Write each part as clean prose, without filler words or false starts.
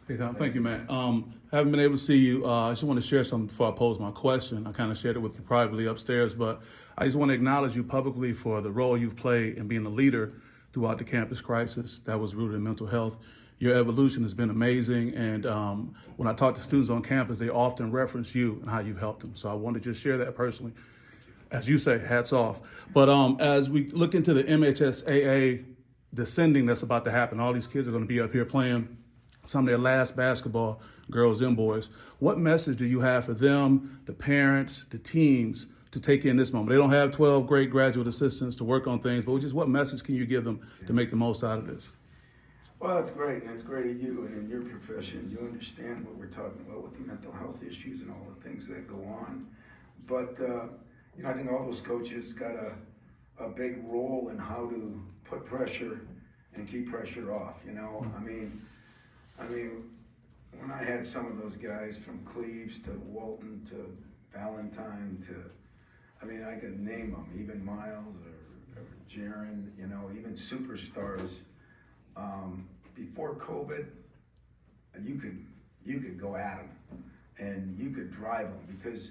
Hey, Tom, thank you, man. Haven't been able to see you. I just want to share something before I pose my question. I kind of shared it with you privately upstairs, but I just want to acknowledge you publicly for the role you've played in being a leader throughout the campus crisis that was rooted in mental health. Your evolution has been amazing, and when I talk to students on campus, they often reference you and how you've helped them. So I wanted to just share that personally. As you say, hats off. But as we look into the MHSAA descending that's about to happen, all these kids are going to be up here playing some of their last basketball, girls and boys. What message do you have for them, the parents, the teams, to take in this moment? They don't have 12 great graduate assistants to work on things, but just what message can you give them to make the most out of this? Well, it's great, and it's great of you, and in your profession, you understand what we're talking about with the mental health issues and all the things that go on. But, I think all those coaches got a big role in how to put pressure and keep pressure off, I mean, when I had some of those guys from Cleves to Walton to Valentine I could name them, even Miles or Jaron, even superstars. Before COVID, you could go at them and you could drive them because,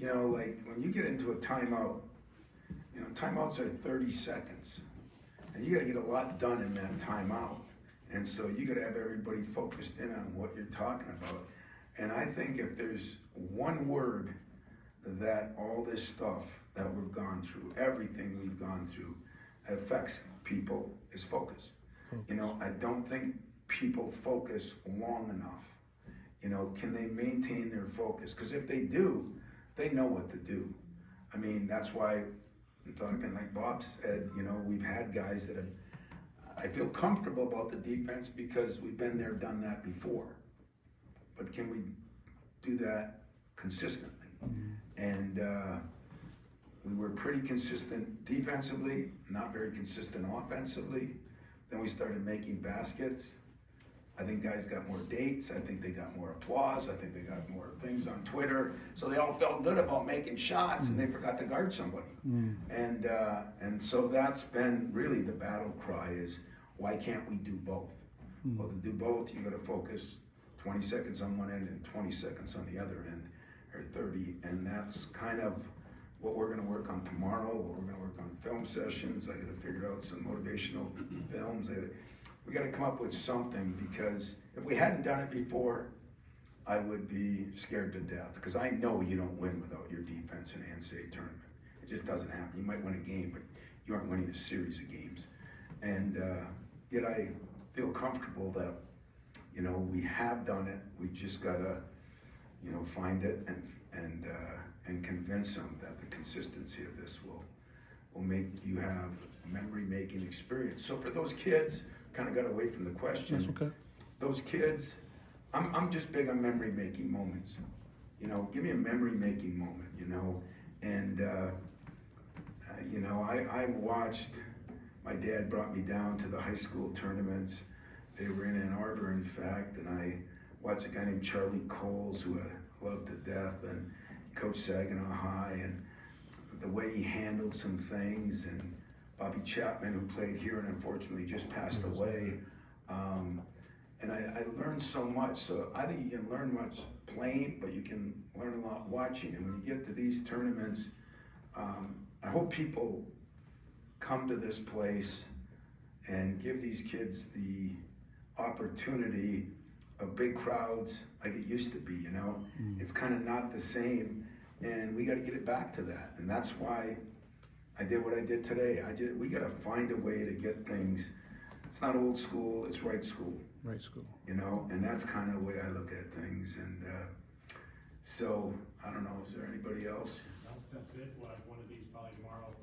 like when you get into a timeout, timeouts are 30 seconds and you gotta get a lot done in that timeout. And so you gotta have everybody focused in on what you're talking about. And I think if there's one word that all this stuff that we've gone through, everything we've gone through, affects people is focus. I don't think people focus long enough. Can they maintain their focus? Because if they do, they know what to do. That's why I'm talking like Bob said, we've had guys that have, I feel comfortable about the defense because we've been there, done that before. But can we do that consistently? And we were pretty consistent defensively, not very consistent offensively. Then we started making baskets. I think guys got more dates. I think they got more applause. I think they got more things on Twitter. So they all felt good about making shots and they forgot to guard somebody. And so that's been really the battle cry is, why can't we do both? Well, to do both, you got to focus 20 seconds on one end and 20 seconds on the other end, or 30. And that's kind of what we're going to work on tomorrow, what we're going to work on film sessions. I got to figure out some motivational films. We got to come up with something because if we hadn't done it before, I would be scared to death because I know you don't win without your defense in an NCAA tournament. It just doesn't happen. You might win a game, but you aren't winning a series of games. And yet I feel comfortable that, we have done it. We just got to, find it and convince them that the consistency of this will make you have a memory-making experience. So for those kids, kind of got away from the question. That's okay. Those kids, I'm just big on memory-making moments. Give me a memory-making moment, And, I watched, my dad brought me down to the high school tournaments. They were in Ann Arbor, in fact, and I watched a guy named Charlie Coles, who I loved to death, and Coach Saginaw High, and the way he handled some things, and Bobby Chapman, who played here and unfortunately just passed away. And I learned so much. So I think you can learn much playing, but you can learn a lot watching. And when you get to these tournaments, I hope people come to this place and give these kids the opportunity of big crowds like it used to be, It's kind of not the same, and we got to get it back to that. And that's why I did what I did today. We got to find a way to get things. It's not old school, it's right school. Right school. And that's kind of the way I look at things. And so, I don't know, is there anybody else? No, that's it. We'll have one of these probably tomorrow.